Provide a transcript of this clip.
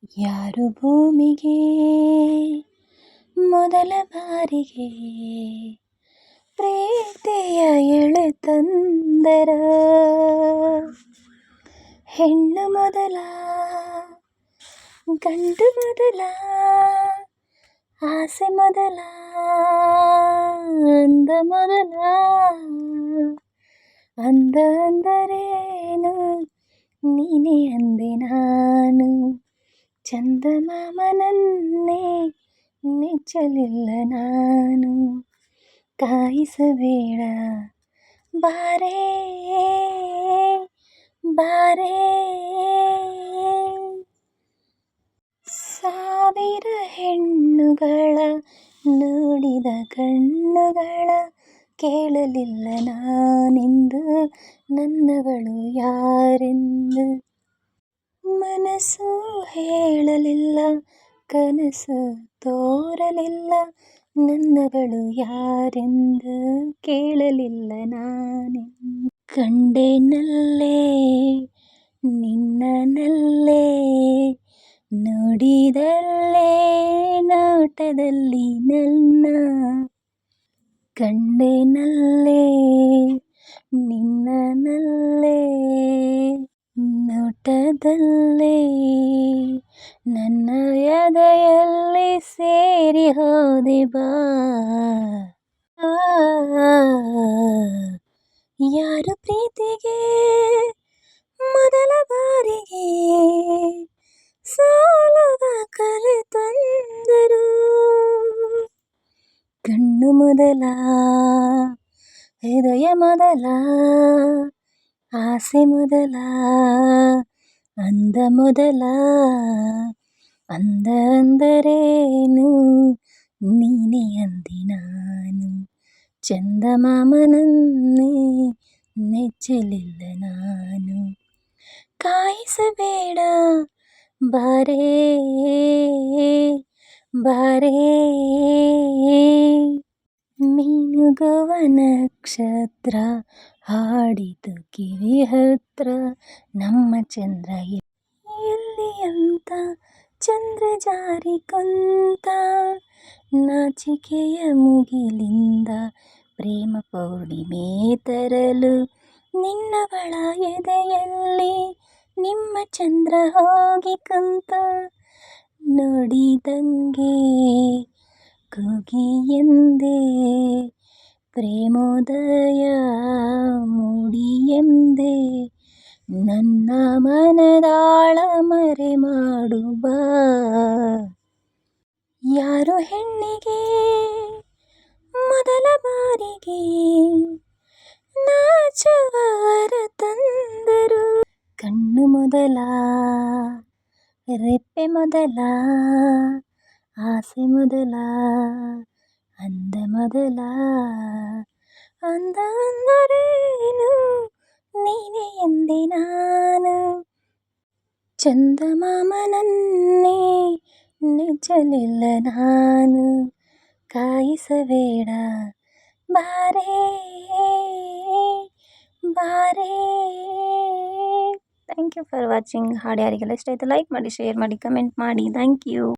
ಯಾರು ಭೂಮಿಗೆ ಮೊದಲ ಬಾರಿಗೆ ಪ್ರೀತಿಯ ಎಳೆ ತಂದರ? ಹೆಣ್ಣು ಮೊದಲ, ಗಂಡು ಮೊದಲ, ಆಸೆ ಮೊದಲ, ಅಂದ ಮೊದಲ. ಅಂದ ಅಂದರೇನು ನೀನೇ ಅಂದೆ ನಾನು, ಚಂದಮಾಮನನ್ನೇ ನೆಚ್ಚಲಿಲ್ಲ ನಾನು. ಕಾಯಿಸಬೇಡ ಬಾರೇ ಬಾರೇ, ಸಾವಿರ ಹೆಣ್ಣುಗಳ ನೋಡಿದ ಕಣ್ಣುಗಳ ಕೇಳಲಿಲ್ಲ ನಾನೆಂದು ನನ್ನವಳು ಯಾರೆಂದು. ಮನಸ್ಸು ಹೇಳಲಿಲ್ಲ, ಕನಸು ತೋರಲಿಲ್ಲ, ನನ್ನವಳು ಯಾರೆಂದು ಕೇಳಲಿಲ್ಲ ನಾನೆಂದು. ಕಂಡೆನಲ್ಲೇ ನಿನ್ನನಲ್ಲೇ, ನೋಡಿದಲ್ಲೇ ನೋಟದಲ್ಲಿ ನನ್ನ. ಕಂಡೆನಲ್ಲೇ ನಿನ್ನನಲ್ಲೇ, ನೋಟದಲ್ಲೇ ನನ್ನ ಎದೆಯಲ್ಲಿ ಸೇರಿ ಹೋದೆ ಬಾ. ಯಾರು ಪ್ರೀತಿಗೆ ಮೊದಲ ಬಾರಿಗೆ ಸೋಲುವ ಕಲೆ ತಂದರು? ಕಣ್ಣು ಮೊದಲ, ಹೃದಯ ಮೊದಲ, ಆಸೆ ಮೊದಲ, ಅಂದ ಮೊದಲ. ಅಂದ ಅಂದರೇನು ನೀನೇ ಅಂದೆ ನಾನು, ಚಂದಮಾಮನನ್ನೇ ನೆಚ್ಚಲಿಲ್ಲ ನಾನು. ಕಾಯಿಸಬೇಡ ಬಾರೇ ಬಾರೇ, ಮಿನುಗುವ ನಕ್ಷತ್ರ ಹಾಡಿತು ಕಿವಿ ಹತ್ರ, ನಮ್ಮ ಚಂದ್ರ ಎಲ್ಲಿ ಅಂತ ಚಂದ್ರ ಜಾರಿ ಕುಂತ. ನಾಚಿಕೆಯ ಮುಗಿಲಿಂದ ಪ್ರೇಮ ಪೌರ್ಣಿಮೆ ತರಲು, ನಿನ್ನವಳ ಎದೆಯಲ್ಲಿ ನಿಮ್ಮ ಚಂದ್ರ ಹೋಗಿ ಕುಂತ. ನೋಡಿದಂಗೆ ಕೂಗಿ ಎಂದೆ, ಪ್ರೇಮೋದಯ ಮೂಡಿ ಎಂದೆ, ನನ್ನ ಮನದಾಳ ಮರೆ ಮಾಡು ಬಾ. ಯಾರು ಹೆಣ್ಣಿಗೆ ಮೊದಲ ಬಾರಿಗೆ ನಾಚುವರ ತಂದರು? ಕಣ್ಣು ಮೊದಲ, ರೆಪ್ಪೆ ಮೊದಲ, ಆಸೆ ಮೊದಲ, ಅಂದ ಮೊದಲ. ಅಂದ ಅಂದರೇನು ನೀನೇ ಎಂದೆ ನಾನು, ಚಂದಮಾಮನನ್ನೇ ನೆಚ್ಚಲಿಲ್ಲ ನಾನು. ಕಾಯಿಸಬೇಡ ಬಾರೇ ಬಾರೇ. Thank you for watching. ಹಾಡು ಯಾರಿಗೆಲ್ಲ ಇಷ್ಟ ಆಯಿತು ಲೈಕ್ ಮಾಡಿ, ಶೇರ್ ಮಾಡಿ, ಕಮೆಂಟ್ ಮಾಡಿ. Thank you.